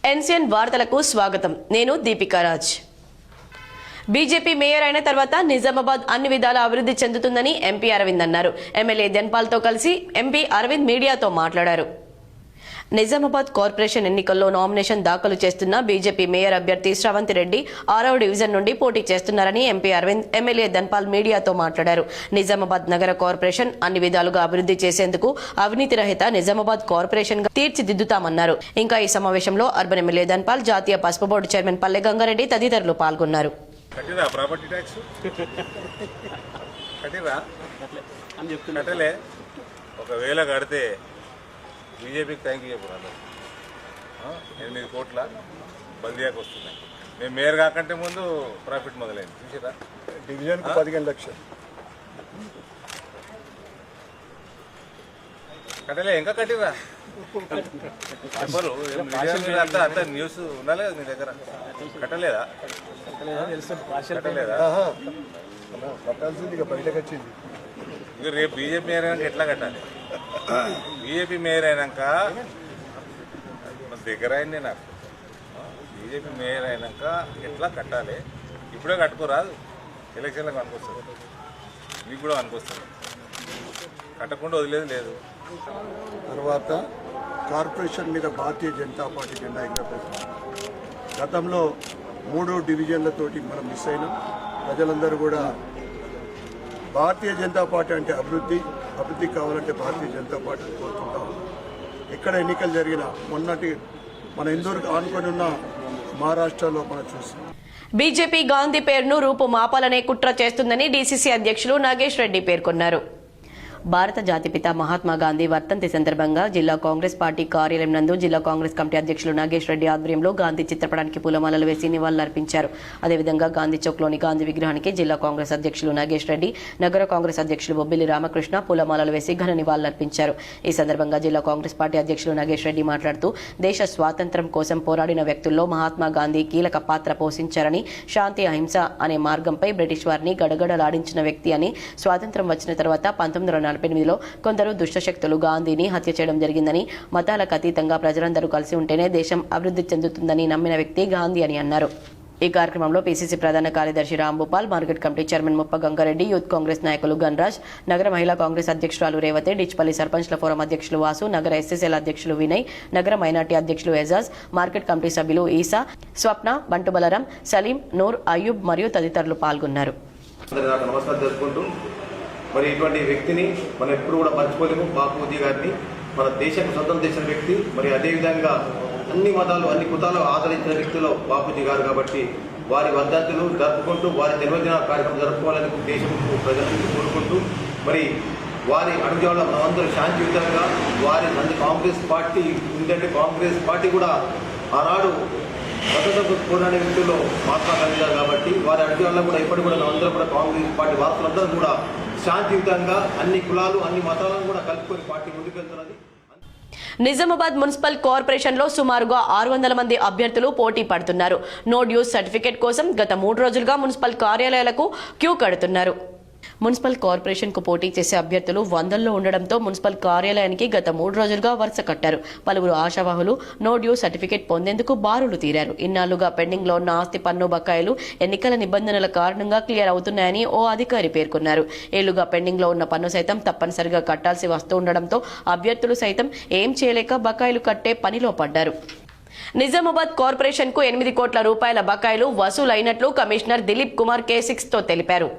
NCN వార్తలకు స్వాగతం. నేను దీపికా రాజ్. బీజేపీ మేయర్ అయిన తర్వాత నిజామాబాద్ అన్ని విధాల అభివృద్ధి చెందుతుందని ఎంపీ అరవింద్ అన్నారు. ఎమ్మెల్యే ధన్పాల్తో కలిసి ఎంపీ అరవింద్ మీడియాతో మాట్లాడారు. నిజామాబాద్ కార్పొరేషన్ ఎన్నికల్లో నామినేషన్ దాఖలు చేస్తున్న బీజేపీ మేయర్ అభ్యర్థి శ్రవంతి రెడ్డి 6వ డివిజన్ నుండి పోటీ చేస్తున్నారని ఎంపీ అరవింద్ ఎమ్మెల్యే ధన్పాల్ మీడియాతో మాట్లాడారు. నిజామాబాద్ నగర కార్పొరేషన్ అన్ని విధాలుగా అభివృద్ధి చేసేందుకు అవినీతి రహిత నిజామాబాద్ కార్పొరేషన్ గా తీర్చిదిద్దుతామన్నారు. ఇంకా ఈ సమావేశంలో అర్బన్ ఎమ్మెల్యే ధన్పాల్, జాతీయ పసుపు బోర్డు చైర్మన్ పల్లె గంగారెడ్డి తదితరులు పాల్గొన్నారు. బీజేపీకి థ్యాంక్ యూ చెప్పు. 8 కోట్ల బల్దియాకి వస్తున్నాయి. మేము మేయర్ కాకంటే ముందు ప్రాఫిట్ మొదలైంది. చూసారా, డివిజన్కు 15 లక్షలు కట్టలే, ఇంకా కట్టిరా చెప్పరు. అంతా న్యూస్ ఉండాలి కదా మీ దగ్గర. కట్టలేదా? కట్టలేదా? కట్టాల్సింది ఇక బయటకు వచ్చింది. ఇక రేపు బీజేపీ మేయర్ అయినాక ఎట్లా కట్టాలి? బీజేపీ మేయర్ అయినాక దగ్గర అయింది నాకు. బీజేపీ మేయర్ అయినాక ఎట్లా కట్టాలి? ఇప్పుడే కట్టుకోరాదు, ఎలక్షన్లకు అనుకొస్తుంది. మీకు కూడా అనుకొస్తుంది. కట్టకుండా వదిలేదు లేదు. తర్వాత కార్పొరేషన్ మీద భారతీయ జనతా పార్టీ జెండా ఎగరవేస్తాం. గతంలో 3 డివిజన్లతోటి మనం మిస్ అయినాం. ప్రజలందరూ కూడా భారతీయ జనతా పార్టీ అంటే అభివృద్ధి కావాలంటే భారతీయ జనతా పార్టీ కోరుతుంటాం. ఎక్కడ ఎన్నికలు జరిగినా మొన్నటి మన ఇందూరు ఆనుకొని ఉన్న మహారాష్ట్రలో మనం చూస్తాం. బీజేపీ గాంధీ పేరును రూపు మాపాలనే కుట్ర చేస్తుందని డీసీసీ అధ్యక్షులు నాగేష్ రెడ్డి పేర్కొన్నారు. భారత జాతిపిత మహాత్మా గాంధీ వర్ధంతి సందర్భంగా జిల్లా కాంగ్రెస్ పార్టీ కార్యాలయం నందు జిల్లా కాంగ్రెస్ కమిటీ అధ్యక్షులు నాగేష్ రెడ్డి ఆధ్వర్యంలో గాంధీ చిత్రపటానికి పూలమాలలు వేసి నివాళులర్పించారు. అదేవిధంగా గాంధీ చౌక్లోని గాంధీ విగ్రహానికి జిల్లా కాంగ్రెస్ అధ్యక్షులు నాగేష్ రెడ్డి, నగర కాంగ్రెస్ అధ్యక్షులు బొబ్బిలి రామకృష్ణ పూలమాలలు వేసి ఘన నివాళులర్పించారు. ఈ సందర్భంగా జిల్లా కాంగ్రెస్ పార్టీ అధ్యక్షులు నాగేష్ రెడ్డి మాట్లాడుతూ దేశ స్వాతంత్ర్యం కోసం పోరాడిన వ్యక్తుల్లో మహాత్మా గాంధీ కీలక పాత్ర పోషించారని, శాంతి అహింస అనే మార్గంపై బ్రిటిష్ వారిని గడగడలాడించిన వ్యక్తి అని, స్వాతంత్ర్యం వచ్చిన తర్వాత 1948లో కొందరు దుష్టశక్తులు గాంధీని హత్య చేయడం జరిగిందని, మతాలకు అతీతంగా ప్రజలందరూ కలిసి ఉంటేనే దేశం అభివృద్ధి చెందుతుందని నమ్మిన వ్యక్తి గాంధీ అని అన్నారు. ఈ కార్యక్రమంలో పీసీసీ ప్రధాన కార్యదర్శి రాంభూపాల్, మార్కెట్ కమిటీ చైర్మన్ ముప్ప గంగారెడ్డి, యూత్ కాంగ్రెస్ నాయకులు గన్రాజ్, నగర మహిళా కాంగ్రెస్ అధ్యక్షురాలు రేవతి, డిచ్పల్లి సర్పంచ్ల ఫోరం అధ్యక్షులు వాసు, నగర ఎస్ఎస్ఎల్ అధ్యక్షులు వినయ్, నగర మైనార్టీ అధ్యక్షులు ఎజాజ్, మార్కెట్ కమిటీ సభ్యులు ఈసా, స్వప్న, బంటు బలరాం, సలీం, నూర్, అయ్యూబ్ మరియు తదితరులు పాల్గొన్నారు. మరి ఇటువంటి వ్యక్తిని మనం ఎప్పుడు కూడా మర్చిపోలేము. బాపూజీ గారిని మన దేశం స్వతంత్రం చేసిన వ్యక్తి. మరి అదేవిధంగా అన్ని మతాలు అన్ని కుతాలు ఆదరించిన వ్యక్తులు బాపూజీ గారు. కాబట్టి వారి వర్ధంతులు జరుపుకుంటూ వారి జన్మదిన కార్యక్రమం జరుపుకోవాలని దేశం ప్రజలకు కోరుకుంటూ మరి వారి అడుగుజాడలో మనమందరూ శాంతియుతంగా వారి కాంగ్రెస్ పార్టీ ఉందంటే కాంగ్రెస్ పార్టీ కూడా ఆనాడు స్వతంత్ర పోరాడే వ్యక్తుల్లో మహాత్మా గాంధీ గారు. కాబట్టి వారి అడుగుజాడలో కూడా ఇప్పటికి కూడా మనమందరం కూడా కాంగ్రెస్ పార్టీ వారసులందరూ కూడా శాంతియుతంగా అన్ని కులాలు అన్ని మతాలను కూడా కలుపుకొని పార్టీ ముందుకెళ్తున్నది. నిజామాబాద్ మున్సిపల్ కార్పొరేషన్ లో సుమారుగా 600 మంది అభ్యర్థులు పోటీ పడుతున్నారు. నో డ్యూస్ సర్టిఫికేట్ కోసం గత 3 రోజులుగా మున్సిపల్ కార్యాలయాలకు క్యూ కడుతున్నారు. మున్సిపల్ కార్పొరేషన్ కు పోటీ చేసే అభ్యర్థులు వందల్లో ఉండడంతో మున్సిపల్ కార్యాలయానికి గత 3 రోజులుగా వరుస కట్టారు. పలువురు ఆశావాహులు నో డ్యూ సర్టిఫికేట్ పొందేందుకు బారులు తీరారు. ఇన్నాళ్లుగా పెండింగ్ లో ఉన్న ఆస్తి పన్ను బకాయిలు ఎన్నికల నిబంధనల కారణంగా క్లియర్ అవుతున్నాయని ఓ అధికారి పేర్కొన్నారు. ఏళ్లుగా పెండింగ్ లో ఉన్న పన్ను సైతం తప్పనిసరిగా కట్టాల్సి వస్తుండడంతో అభ్యర్థులు సైతం ఏం చేయలేక బకాయిలు కట్టే పనిలో పడ్డారు. నిజామాబాద్ కార్పొరేషన్ కు 8 కోట్ల రూపాయల బకాయిలు వసూలైనట్లు కమిషనర్ దిలీప్ కుమార్ K6 తో తెలిపారు.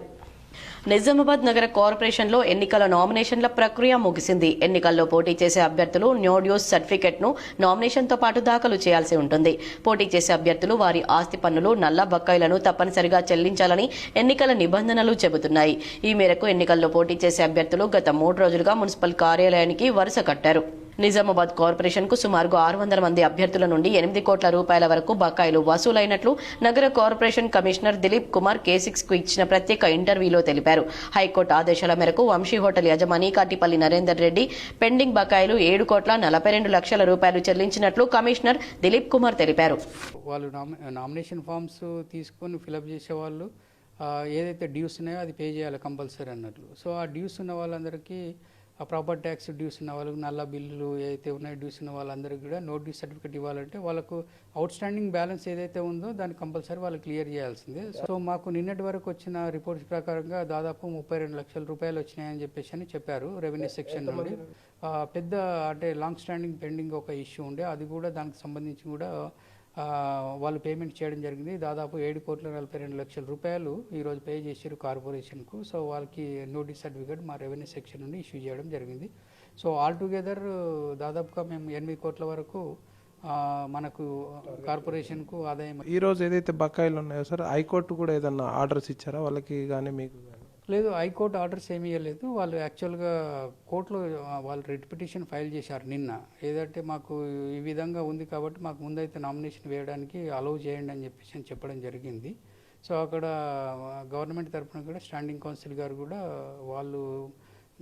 నిజామాబాద్ నగర కార్పొరేషన్ లో ఎన్నికల నామినేషన్ల ప్రక్రియ ముగిసింది. ఎన్నికల్లో పోటీ చేసే అభ్యర్థులు నో డ్యూస్ సర్టిఫికెట్ ను నామినేషన్ తో పాటు దాఖలు చేయాల్సి ఉంటుంది. పోటీ చేసే అభ్యర్థులు వారి ఆస్తి పన్నులు, నల్ల బకాయిలను తప్పనిసరిగా చెల్లించాలని ఎన్నికల నిబంధనలు చెబుతున్నాయి. ఈ మేరకు ఎన్నికల్లో పోటీ చేసే అభ్యర్థులు గత 3 రోజులుగా మున్సిపల్ కార్యాలయానికి వరుస కట్టారు. నిజామాబాద్ కార్పొరేషన్ కు సుమారుగా 600 మంది అభ్యర్థుల నుండి 8 కోట్ల రూపాయల వరకు బకాయిలు వసూలైనట్లు నగర corporation commissioner Dilip Kumar K6 కు ఇచ్చిన ప్రత్యేక ఇంటర్వ్యూలో తెలిపారు. హైకోర్టు ఆదేశాల మేరకు వంశీ హోటల్ యజమాని కాటిపల్లి నరేందర్ రెడ్డి పెండింగ్ బకాయిలు 7 కోట్ల 42 లక్షల రూపాయలు చెల్లించినట్లు కమిషనర్ దిలీప్ కుమార్ తెలిపారు. వాళ్ళు నామినేషన్ ఫామ్స్ తీసుకొని ఫిలప్ చేసే వాళ్ళు ఏదైతే డ్యూస్ ఉన్నాయో అది పే చేయాలి కంపల్సరీ అన్నట్లు. సో ఆ డ్యూస్ ఉన్న వాళ్ళందరికీ ఆ ప్రాపర్ ట్యాక్స్ డ్యూస్ ఉన్న వాళ్ళకి, నల్ల బిల్లులు ఏదైతే ఉన్నాయో డ్యూస్ ఉన్న వాళ్ళందరికీ కూడా నో డ్యూస్ సర్టిఫికేట్ ఇవ్వాలంటే వాళ్ళకు అవుట్ స్టాండింగ్ బ్యాలెన్స్ ఏదైతే ఉందో దాన్ని కంపల్సరీ వాళ్ళు క్లియర్ చేయాల్సిందే. సో మాకు నిన్నటి వరకు వచ్చిన రిపోర్ట్స్ ప్రకారంగా దాదాపు 32 లక్షల రూపాయలు వచ్చినాయని చెప్పేసి చెప్పారు రెవెన్యూ సెక్షన్ నుండి. పెద్ద అంటే లాంగ్ స్టాండింగ్ పెండింగ్ ఒక ఇష్యూ ఉండే, అది కూడా దానికి సంబంధించి కూడా వాళ్ళు పేమెంట్ చేయడం జరిగింది. దాదాపు 7,42 లక్షల రూపాయలు ఈరోజు పే చేశారు కార్పొరేషన్కు. సో వాళ్ళకి నోటీస్ సర్టిఫికేట్ మా రెవెన్యూ సెక్షన్ నుండి ఇష్యూ చేయడం జరిగింది. సో ఆల్ టుగెదర్ దాదాపుగా మేము 8 కోట్ల వరకు మనకు కార్పొరేషన్కు ఆదాయం. ఈరోజు ఏదైతే బకాయిలు ఉన్నాయో సార్, హైకోర్టు కూడా ఏదన్నా ఆర్డర్స్ ఇచ్చారా వాళ్ళకి కానీ మీకు కానీ? లేదు, హైకోర్టు ఆర్డర్స్ ఏమీ ఇవ్వలేదు. వాళ్ళు యాక్చువల్గా కోర్టులో వాళ్ళు రిట్ పిటిషన్ ఫైల్ చేశారు నిన్న. ఏదంటే మాకు ఈ విధంగా ఉంది కాబట్టి మాకు ముందైతే నామినేషన్ వేయడానికి అలౌ చేయండి అని చెప్పడం జరిగింది. సో అక్కడ గవర్నమెంట్ తరఫున కూడా స్టాండింగ్ కౌన్సిల్ గారు కూడా వాళ్ళు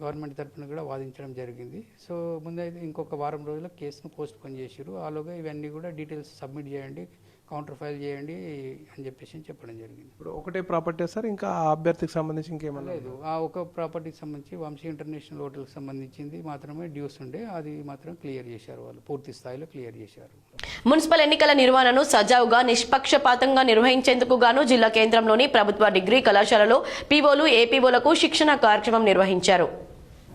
గవర్నమెంట్ తరఫున కూడా వాదించడం జరిగింది. సో ముందైతే ఇంకొక వారం రోజుల కేసును పోస్ట్ పోన్ చేశారు. ఆలోగా ఇవన్నీ కూడా డీటెయిల్స్ సబ్మిట్ చేయండి, కౌంటర్ ఫైల్ చేయండి అని చెప్పడం జరిగింది. ఇప్పుడు ఒకటే ప్రాపర్టీ సార్, ఇంకా ఆ అభ్యర్థికి సంబంధించి ఇంకేమన్నా? లేదు, ఆ ఒక ప్రాపర్టీకి సంబంధించి వంశీ ఇంటర్నేషనల్ హోటల్కి సంబంధించింది మాత్రమే డ్యూస్ ఉండే, అది మాత్రం క్లియర్ చేశారు, వాళ్ళు పూర్తి స్థాయిలో క్లియర్ చేశారు. మున్సిపల్ ఎన్నికల నిర్వహణను సజావుగా నిష్పక్షపాతంగా నిర్వహించేందుకు గాను జిల్లా కేంద్రంలోని ప్రభుత్వ డిగ్రీ కళాశాలలో పీఓలు, ఏపీఓలకు శిక్షణ కార్యక్రమం నిర్వహించారు.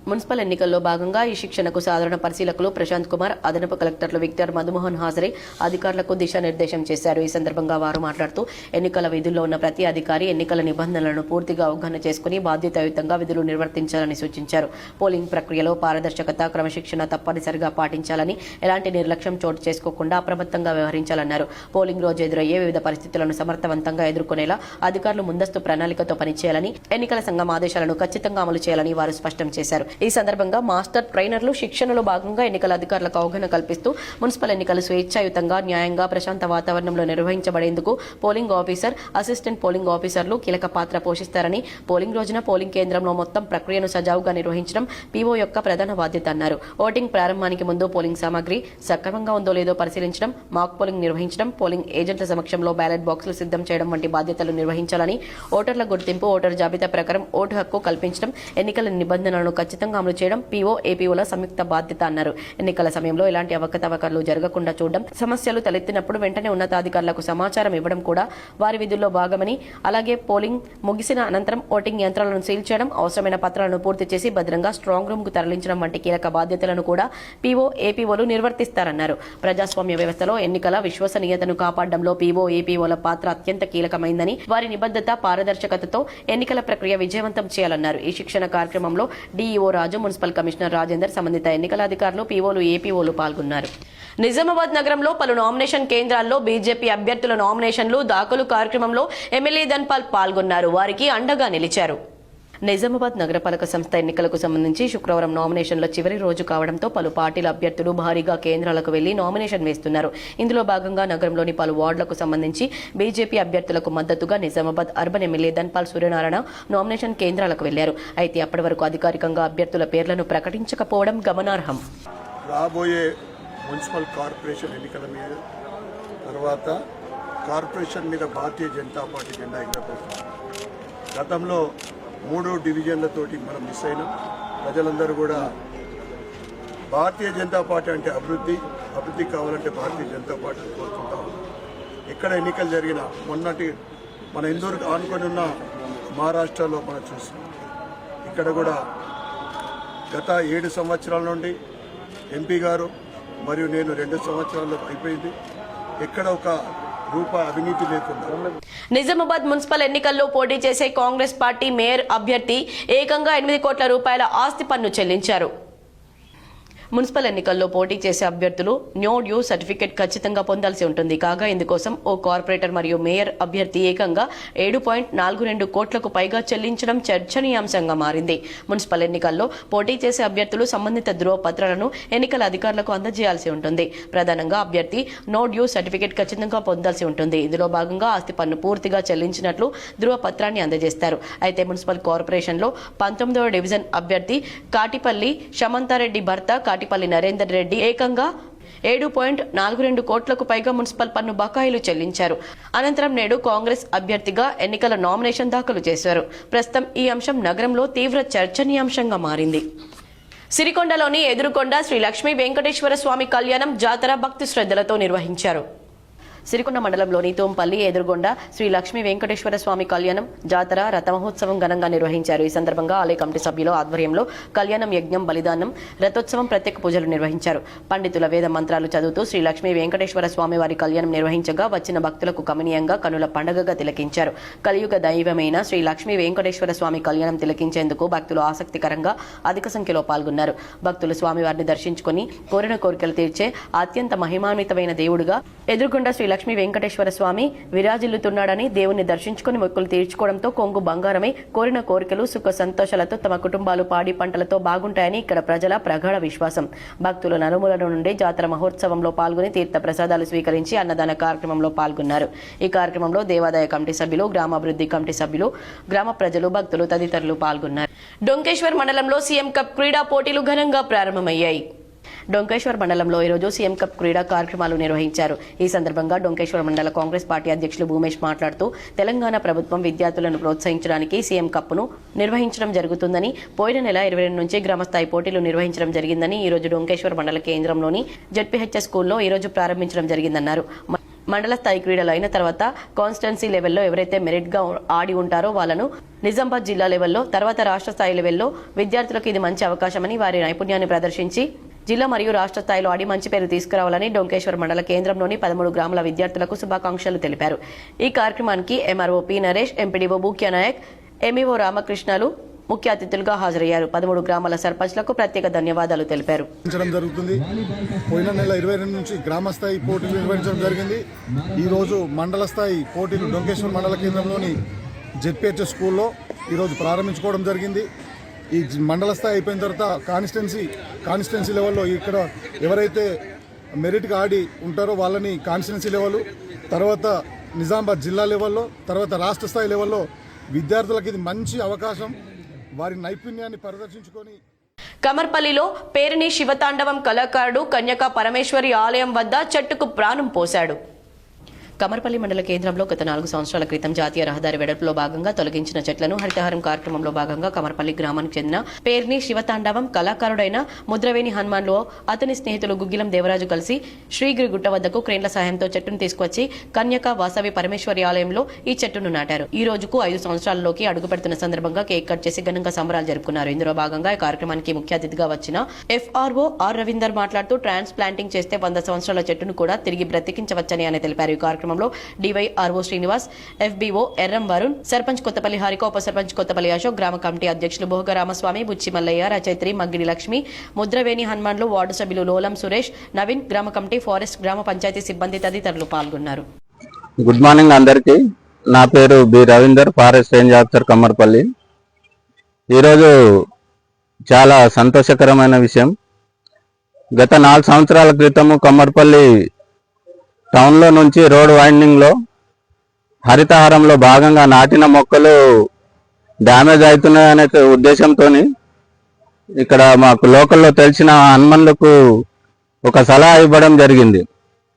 మున్సిపల్ ఎన్నికల్లో భాగంగా ఈ శిక్షణకు సాధారణ పరిశీలకులు ప్రశాంత్ కుమార్, అదనపు కలెక్టర్లు విక్టర్, మధుమోహన్ హాజరై అధికారులకు దిశానిర్దేశం చేశారు. ఈ సందర్భంగా వారు మాట్లాడుతూ ఎన్నికల విధుల్లో ఉన్న ప్రతి అధికారి ఎన్నికల నిబంధనలను పూర్తిగా అవగాహన చేసుకుని బాధ్యతాయుతంగా విధులు నిర్వర్తించాలని సూచించారు. పోలింగ్ ప్రక్రియలో పారదర్శకత, క్రమశిక్షణ తప్పనిసరిగా పాటించాలని, ఎలాంటి నిర్లక్ష్యం చోటు చేసుకోకుండా అప్రమత్తంగా వ్యవహరించాలన్నారు. పోలింగ్ రోజు ఎదురయ్యే వివిధ పరిస్థితులను సమర్థవంతంగా ఎదుర్కొనేలా అధికారులు ముందస్తు ప్రణాళికతో పనిచేయాలని, ఎన్నికల సంఘం ఆదేశాలను ఖచ్చితంగా అమలు చేయాలని వారు స్పష్టం చేశారు. ఈ సందర్భంగా మాస్టర్ ట్రైనర్లు శిక్షణలో భాగంగా ఎన్నికల అధికారులకు అవగాహన కల్పిస్తూ మున్సిపల్ ఎన్నికలు స్వేచ్ఛాయుతంగా, న్యాయంగా, ప్రశాంత వాతావరణంలో నిర్వహించబడేందుకు పోలింగ్ ఆఫీసర్, అసిస్టెంట్ పోలింగ్ ఆఫీసర్లు కీలక పాత్ర పోషిస్తారని, పోలింగ్ రోజున పోలింగ్ కేంద్రంలో మొత్తం ప్రక్రియను సజావుగా నిర్వహించడం పీఓ యొక్క ప్రధాన బాధ్యత అన్నారు. ఓటింగ్ ప్రారంభానికి ముందు పోలింగ్ సామాగ్రి సక్రమంగా ఉందో లేదో పరిశీలించడం, మాక్ పోలింగ్ నిర్వహించడం, పోలింగ్ ఏజెంట్ల సమక్షంలో బ్యాలెట్ బాక్సులు సిద్ధం చేయడం వంటి బాధ్యతలు నిర్వహించాలని, ఓటర్ల గుర్తింపు, ఓటర్ జాబితా ప్రకారం ఓటు హక్కు కల్పించడం, ఎన్నికల నిబంధనలను ఖచ్చితంగా అమలు చేయడం పీఓ, ఏపీఓల సంయుక్త బాధ్యత అన్నారు. ఎన్నికల సమయంలో ఎలాంటి అవకతవకలు జరగకుండా చూడడం, సమస్యలు తలెత్తినప్పుడు వెంటనే ఉన్నతాధికారులకు సమాచారం ఇవ్వడం కూడా వారి విధుల్లో భాగమని, అలాగే పోలింగ్ ముగిసిన అనంతరం ఓటింగ్ యంత్రాలను సీల్ చేయడం, అవసరమైన పత్రాలను పూర్తి చేసి భద్రంగా స్ట్రాంగ్ రూమ్ కు తరలించడం వంటి కీలక బాధ్యతలను కూడా పీఓ, ఏపీఓలు నిర్వర్తిస్తారన్నారు. ప్రజాస్వామ్య వ్యవస్థలో ఎన్నికల విశ్వసనీయతను కాపాడడంలో పీఓ, ఏపీఓల పాత్ర అత్యంత కీలకమైందని, వారి నిబద్ధత, పారదర్శకతతో ఎన్నికల ప్రక్రియ విజయవంతం చేయాలన్నారు. ఈ శిక్షణ కార్యక్రమంలో డీఈఓ రాజు, మున్సిపల్ కమిషనర్ రాజేందర్, సంబంధిత ఎన్నికల అధికారులు, పీఓలు, ఏపీఓలు పాల్గొన్నారు. నిజామాబాద్ నగరంలో పలు నామినేషన్ కేంద్రాల్లో బీజేపీ అభ్యర్థుల నామినేషన్లు దాఖలు కార్యక్రమంలో ఎమ్మెల్యే ధన్పాల్ పాల్గొన్నారు. వారికి అండగా నిలిచారు. నిజామాబాద్ నగరపాలక సంస్థ ఎన్నికలకు సంబంధించి శుక్రవారం నామినేషన్ల చివరి రోజు కావడంతో పలు పార్టీల అభ్యర్థులు భారీగా కేంద్రాలకు వెళ్లి నామినేషన్ వేస్తున్నారు. ఇందులో భాగంగా నగరంలోని పలు వార్డులకు సంబంధించి బీజేపీ అభ్యర్థులకు మద్దతుగా Nizamabad urban MLA Dhanpal Suryanarayana nomination కేంద్రాలకు వెళ్లారు. అయితే అప్పటి వరకు అధికారికంగా అభ్యర్థుల పేర్లను ప్రకటించకపోవడం గమనార్హం. రాబోయే మున్సిపల్ కార్పొరేషన్ ఎన్నికల మీద తర్వాత కార్పొరేషన్ మీద భారతీయ జనతా పార్టీ జెండా ఎగరబోతుంది. గతంలో 3 డివిజన్లతోటి మనం మిస్ అయినాం. ప్రజలందరూ కూడా భారతీయ జనతా పార్టీ అంటే అభివృద్ధి కావాలంటే భారతీయ జనతా పార్టీ కోరుకుంటాం. ఎక్కడ ఎన్నికలు జరిగినా మొన్నటి మన ఇందూరు ఆనుకొని ఉన్న మహారాష్ట్రలో మనం చూసాం. ఇక్కడ కూడా గత 7 సంవత్సరాల నుండి ఎంపీ గారు మరియు నేను 2 సంవత్సరాల్లో అయిపోయింది. ఎక్కడ ఒక రూపాయి అవినీతి లేకుండా. నిజామాబాద్ మున్సిపల్ ఎన్నికల్లో పోటీ చేసే కాంగ్రెస్ పార్టీ మేయర్ అభ్యర్థి ఏకంగా 8 కోట్ల రూపాయల ఆస్తి పన్ను చెల్లించారు. మున్సిపల్ ఎన్నికల్లో పోటీ చేసే అభ్యర్థులు నో డ్యూ సర్టిఫికేట్ ఖచ్చితంగా పొందాల్సి ఉంటుంది. కాగా ఇందుకోసం ఓ కార్పొరేటర్ మరియు మేయర్ అభ్యర్థి ఏకంగా 7.42 కోట్లకు పైగా చెల్లించడం చర్చనీయాంశంగా మారింది. మున్సిపల్ ఎన్నికల్లో పోటీ చేసే అభ్యర్థులు సంబంధిత ధృవపత్రాలను ఎన్నికల అధికారులకు అందజేయాల్సి ఉంటుంది. ప్రధానంగా అభ్యర్థి నో డ్యూ సర్టిఫికేట్ ఖచ్చితంగా పొందాల్సి ఉంటుంది. ఇందులో భాగంగా ఆస్తి పన్ను పూర్తిగా చెల్లించినట్లు ధృవపత్రాన్ని అందజేస్తారు. అయితే మున్సిపల్ కార్పొరేషన్లో 19వ డివిజన్ అభ్యర్థి కాటిపల్లి శమంతారెడ్డి భర్త కాటిపల్లి నరేందర్ రెడ్డి ఏకంగా 7.42 కోట్లకు పైగా మున్సిపల్ పన్ను బకాయిలు చెల్లించారు. అనంతరం నేడు కాంగ్రెస్ అభ్యర్థిగా ఎన్నికల నామినేషన్ దాఖలు చేశారు. ప్రస్తుతం ఈ అంశం నగరంలో తీవ్ర చర్చనీయాంశంగా మారింది. సిరికొండలోని ఎదురుకొండ శ్రీ లక్ష్మీ వెంకటేశ్వర స్వామి కళ్యాణం జాతర భక్తి శ్రద్ధలతో నిర్వహించారు. సిరికొండ మండలంలోని తోంపల్లి ఎదురుగొండ శ్రీ లక్ష్మీ వెంకటేశ్వర స్వామి కళ్యాణం జాతర రథమహోత్సవం ఘనంగా నిర్వహించారు. ఈ సందర్భంగా ఆలయ కమిటీ సభ్యుల ఆధ్వర్యంలో కళ్యాణం, యజ్ఞం, బలిదానం, రథోత్సవం, ప్రత్యేక పూజలు నిర్వహించారు. పండితుల వేద మంత్రాలు చదువుతూ శ్రీ లక్ష్మీ వెంకటేశ్వర స్వామి వారి కళ్యాణం నిర్వహించగా వచ్చిన భక్తులకు కమనీయంగా కనుల పండుగగా తిలకించారు. కలియుగ దైవమైన శ్రీ లక్ష్మీ వెంకటేశ్వర స్వామి కళ్యాణం తిలకించేందుకు భక్తులు ఆసక్తికరంగా అధిక సంఖ్యలో పాల్గొన్నారు. భక్తులు స్వామివారిని దర్శించుకుని కోరిన కోరికలు తీర్చే అత్యంత మహిమాన్వితమైన దేవుడుగా ఎదురుగొండ శ్రీ లక్ష్మీ వెంకటేశ్వర స్వామి విరాజిల్లుతున్నాడని, దేవుణ్ణి దర్శించుకుని మొక్కులు తీర్చుకోవడంతో కొంగు బంగారమై కోరిన కోరికలు సుఖ సంతోషాలతో తమ కుటుంబాలు పాడి పంటలతో బాగుంటాయని ఇక్కడ ప్రజల ప్రగాఢ విశ్వాసం. భక్తులు నలుమూలల నుండి జాతర మహోత్సవంలో పాల్గొని తీర్థ ప్రసాదాలు స్వీకరించి అన్నదాన కార్యక్రమంలో పాల్గొన్నారు. ఈ కార్యక్రమంలో దేవాదాయ కమిటీ సభ్యులు, గ్రామాభివృద్ధి కమిటీ సభ్యులు, గ్రామ ప్రజలు, భక్తులు తదితరులు పాల్గొన్నారు. డొంకేశ్వర్ మండలంలో సీఎం కప్ క్రీడా పోటీలు ఘనంగా ప్రారంభమయ్యాయి. డొంకేశ్వర్ మండలంలో ఈరోజు సీఎం కప్ క్రీడా కార్యక్రమాలు నిర్వహించారు. ఈ సందర్భంగా డొంకేశ్వర్ మండల కాంగ్రెస్ పార్టీ అధ్యక్షులు భూమేష్ మాట్లాడుతూ తెలంగాణ ప్రభుత్వం విద్యార్థులను ప్రోత్సహించడానికి సీఎం కప్ను నిర్వహించడం జరుగుతుందని, పోయిన నెల 22 నుంచి గ్రామస్థాయి పోటీలు నిర్వహించడం జరిగిందని, ఈ రోజు డొంకేశ్వర్ మండల కేంద్రంలోని జెడ్పీహెచ్ఎస్ స్కూల్లో ఈ రోజు ప్రారంభించడం జరిగిందన్నారు. మండల స్థాయి క్రీడలు అయిన తర్వాత కాన్స్టిట్యున్సీ లెవెల్లో ఎవరైతే మెరిట్ గా ఆడి ఉంటారో వాళ్ళను నిజామాబాద్ జిల్లా లెవెల్లో, తర్వాత రాష్ట్ర స్థాయి లెవెల్లో విద్యార్థులకు ఇది మంచి అవకాశమని, వారి నైపుణ్యాన్ని ప్రదర్శించి జిల్లా మరియు రాష్ట్ర స్థాయిలో ఆడి మంచి పేరు తీసుకురావాలని డొంకేశ్వర్ మండల కేంద్రంలోని 13 గ్రామాల విద్యార్థులకు శుభాకాంక్షలు తెలిపారు. ఈ కార్యక్రమానికి MRO P Naresh, MPDO Bhukya Naik, MEO రామకృష్ణలు ముఖ్య అతిథులుగా హాజరయ్యారు. 13 గ్రామాల సర్పంచ్లకు ప్రత్యేక ధన్యవాదాలు తెలిపారు. జరుగుతుంది. పోయిన నెల 22 నుంచి గ్రామ స్థాయి పోటీలు నిర్వహించడం జరిగింది. ఈ రోజు మండల స్థాయి పోటీలు డొంకేశ్వర్ మండల కేంద్రంలోని జెడ్పీహెచ్ఎస్ స్కూల్లో ఈరోజు ప్రారంభించుకోవడం జరిగింది. ఈ మండల స్థాయి అయిపోయిన తర్వాత కాన్స్టిట్యున్సీ లెవెల్లో ఇక్కడ ఎవరైతే మెరిట్గా ఆడి ఉంటారో వాళ్ళని కాన్స్టిట్యున్సీ లెవెల్, తర్వాత నిజామాబాద్ జిల్లా లెవెల్లో, తర్వాత రాష్ట్ర స్థాయి లెవెల్లో విద్యార్థులకు ఇది మంచి అవకాశం. వారి నైపుణ్యాన్ని ప్రదర్శించుకొని కమర్పల్లిలో పేరిణి శివతాండవం కళాకారుడు కన్యకా పరమేశ్వరి ఆలయం వద్ద చెట్టుకు ప్రాణం పోశాడు. కమర్పల్లి మండల కేంద్రంలో గత 4 సంవత్సరాల క్రితం జాతీయ రహదారి వెడల్పులో భాగంగా తొలగించిన చెట్లను హరితహారం కార్యక్రమంలో భాగంగా కమర్పల్లి గ్రామానికి చెందిన పేర్ని శివతాండవం కళాకారుడైన ముద్రవేణి హనుమాన్లో అతని స్నేహితులు గుగ్గిలం దేవరాజు కలిసి శ్రీగిరి గుట్ట వద్దకు క్రేన్ల సాయంతో చెట్టును తీసుకొచ్చి కన్యకా వాసవి పరమేశ్వరి ఆలయంలో ఈ చెట్టును నాటారు. ఈ రోజుకు 5 సంవత్సరాల్లోకి అడుగు పెడుతున్న సందర్భంగా కేక్ కట్ చేసి ఘనంగా సంబరాలు జరుపుకున్నారు. ఇందులో భాగంగా ఈ కార్యక్రమానికి ముఖ్య అతిథిగా వచ్చిన FRO ఆర్ రవీందర్ మాట్లాడుతూ ట్రాన్స్ప్లాంటింగ్ చేస్తే 100 సంవత్సరాల చెట్టును కూడా తిరిగి బ్రతికించవచ్చని ఆయన తెలిపారు. ఈ కార్యక్రమంలో DYRO శ్రీనివాస్, FBO ఎర్రం వరుణ్, సర్పంచ్ కొత్తపల్లి హారిక, ఉప సర్పంచ్ కొత్తపల్లి అశోక్, గ్రామ కమిటీ అధ్యక్షులు భోగ రామస్వామి, బుచ్చి మల్లయ్య, రచయిత్రి మగ్గిడి లక్ష్మి, ముద్రవేణి హనుమాన్లు, వార్డు సభ్యులు లోలం సురేష్, నవీన్, గ్రామ కమిటీ, ఫారెస్ట్, గ్రామ పంచాయతీ సిబ్బంది తదితరులు పాల్గొన్నారు. గుడ్ మార్నింగ్ అందరికీ. నా పేరు B Ravinder, forest range officer Kammarpalli. ఈరోజు చాలా సంతోషకరమైన విషయం. గత 4 సంవత్సరాల క్రితము కమ్మర్పల్లి టౌన్లో నుంచి రోడ్ వైండింగ్లో హరితహారంలో భాగంగా నాటిన మొక్కలు డ్యామేజ్ అవుతున్నాయనే ఉద్దేశంతో ఇక్కడ మాకు లోకల్లో తెలిసిన హనుమన్లకు ఒక సలహా ఇవ్వడం జరిగింది.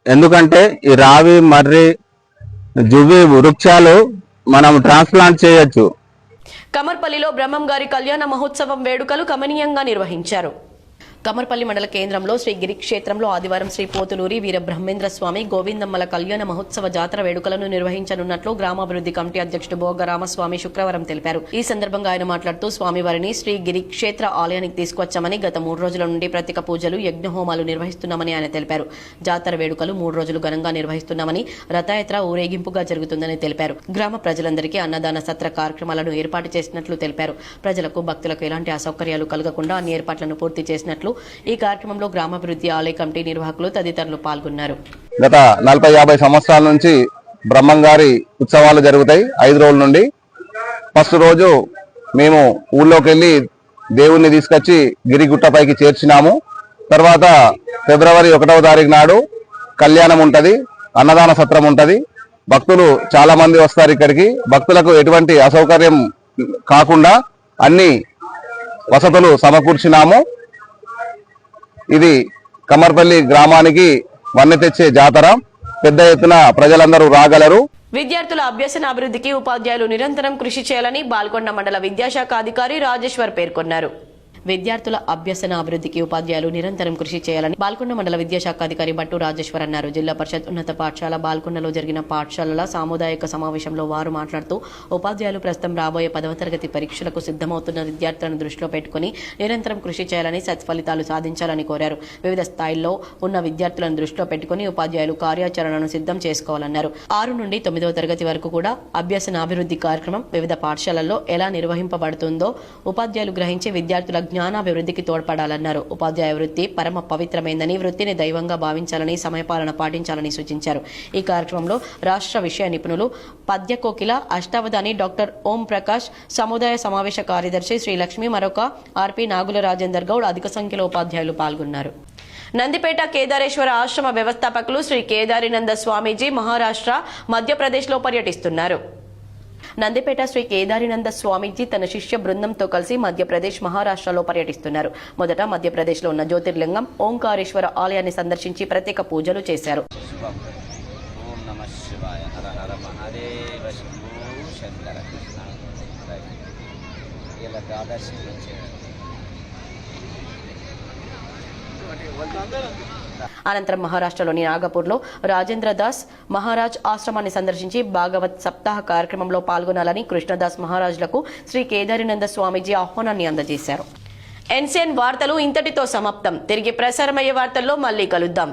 ఎందుకంటే ఈ రావి, మర్రి, జువ్వి వృక్షాలు మనం ట్రాన్స్ప్లాంట్ చేయొచ్చు. కమర్పల్లిలో బ్రహ్మం గారి కళ్యాణ మహోత్సవం వేడుకలు కమనీయంగా నిర్వహించారు. కమర్పల్లి మండల కేంద్రంలో శ్రీ గిరి క్షేత్రంలో ఆదివారం శ్రీ పోతులూరి వీర బ్రహ్మేంద్ర స్వామి గోవిందమ్మల కళ్యాణ మహోత్సవ జాతర వేడుకలను నిర్వహించనున్నట్లు గ్రామాభివృద్ధి కమిటీ అధ్యక్షుడు భోగ రామస్వామి శుక్రవారం తెలిపారు. ఈ సందర్భంగా ఆయన మాట్లాడుతూ స్వామివారిని శ్రీ గిరి క్షేత్ర ఆలయానికి తీసుకొచ్చామని, గత 3 రోజుల నుండి ప్రత్యేక పూజలు, యజ్ఞ హోమాలు నిర్వహిస్తున్నామని ఆయన తెలిపారు. జాతర వేడుకలు 3 రోజులు ఘనంగా నిర్వహిస్తున్నామని, రథయాత్ర ఊరేగింపుగా జరుగుతుందని తెలిపారు. గ్రామ ప్రజలందరికీ అన్నదాన సత్ర కార్యక్రమాలను ఏర్పాటు చేసినట్లు తెలిపారు. ప్రజలకు, భక్తులకు ఎలాంటి అసౌకర్యాలు కలగకుండా అన్ని ఏర్పాట్లను పూర్తి చేసినట్లు ఈ కార్యక్రమంలో గ్రామాభివృద్ధి ఆలయ కమిటీ నిర్వాహకులు తదితరులు పాల్గొన్నారు. గత 40-50 సంవత్సరాల నుంచి బ్రహ్మంగారి ఉత్సవాలు జరుగుతాయి 5 రోజుల నుండి. ఫస్ట్ రోజు మేము ఊళ్ళోకి వెళ్ళి దేవుణ్ణి తీసుకొచ్చి గిరిగుట్టపైకి చేర్చినాము. తర్వాత ఫిబ్రవరి 1వ తారీఖు నాడు కళ్యాణం ఉంటది, అన్నదాన సత్రం ఉంటది. భక్తులు చాలా మంది వస్తారు ఇక్కడికి. భక్తులకు ఎటువంటి అసౌకర్యం కాకుండా అన్ని వసతులు సమకూర్చినాము. ఇది కమర్పల్లి గ్రామానికి వన్నె తెచ్చే జాతర. పెద్ద ఎత్తున ప్రజలందరూ రాగలరు. విద్యార్థుల అభ్యసన అభివృద్ధికి ఉపాధ్యాయులు నిరంతరం కృషి చేయాలని బాల్కొండ మండల విద్యాశాఖ అధికారి రాజేశ్వర్ పేర్కొన్నారు. విద్యార్థుల అభ్యసన అభివృద్ధికి ఉపాధ్యాయులు నిరంతరం కృషి చేయాలని బాల్కొండ మండల విద్యాశాఖ అధికారి బట్టు రాజేశ్వర్ అన్నారు. జిల్లా పరిషత్ ఉన్నత పాఠశాల బాల్కొండలో జరిగిన పాఠశాలల సాముదాయిక సమావేశంలో వారు మాట్లాడుతూ ఉపాధ్యాయులు ప్రస్తుతం రాబోయే 10వ తరగతి పరీక్షలకు సిద్ధమవుతున్న విద్యార్థులను దృష్టిలో పెట్టుకుని నిరంతరం కృషి చేయాలని సత్ఫలితాలు సాధించాలని కోరారు. వివిధ స్థాయిల్లో ఉన్న విద్యార్థులను దృష్టిలో పెట్టుకుని ఉపాధ్యాయులు కార్యాచరణను సిద్ధం చేసుకోవాలన్నారు. 6 నుండి 9వ తరగతి వరకు కూడా అభ్యసన అభివృద్ధి కార్యక్రమం వివిధ పాఠశాలల్లో ఎలా నిర్వహింపబడుతుందో ఉపాధ్యాయులు గ్రహించి విద్యార్థుల జ్ఞానాభివృద్ధికి తోడ్పడాలన్నారు. ఉపాధ్యాయ వృత్తి పరమ పవిత్రమైందని, వృత్తిని దైవంగా భావించాలని, సమయపాలన పాటించాలని సూచించారు. ఈ కార్యక్రమంలో రాష్ట్ర విషయ నిపుణులు పద్య కోకిల, అష్టావధాని డాక్టర్ ఓం ప్రకాష్, సముదాయ సమావేశ కార్యదర్శి శ్రీ లక్ష్మి, మరొక ఆర్పి నాగుల రాజేందర్ గౌడ్, అధిక సంఖ్యలో ఉపాధ్యాయులు పాల్గొన్నారు. నందిపేట కేదారేశ్వర ఆశ్రమ వ్యవస్థాపకులు శ్రీ కేదారినంద స్వామీజీ మహారాష్ట్ర, మధ్యప్రదేశ్లో పర్యటిస్తున్నారు. నందిపేట శ్రీ కేదారినంద స్వామీజీ తన శిష్య బృందంతో కలిసి మధ్యప్రదేశ్, మహారాష్ట్రలో పర్యటిస్తున్నారు. మొదట మధ్యప్రదేశ్లో ఉన్న జ్యోతిర్లింగం ఓంకారేశ్వర ఆలయాన్ని సందర్శించి ప్రత్యేక పూజలు చేశారు. అనంతరం మహారాష్ట్రలోని నాగపూర్లో రాజేంద్ర దాస్ మహారాజ్ ఆశ్రమాన్ని సందర్శించి భాగవత్ సప్తాహ కార్యక్రమంలో పాల్గొనాలని కృష్ణదాస్ మహారాజులకు శ్రీ కేదారినంద స్వామీజీ ఆహ్వానాన్ని అందజేశారు. ఎన్సీఎన్ వార్తలు ఇంతటితో సమాప్తం. తిరిగి ప్రసారమయ్యే వార్తల్లో మళ్ళీ కలుద్దాం.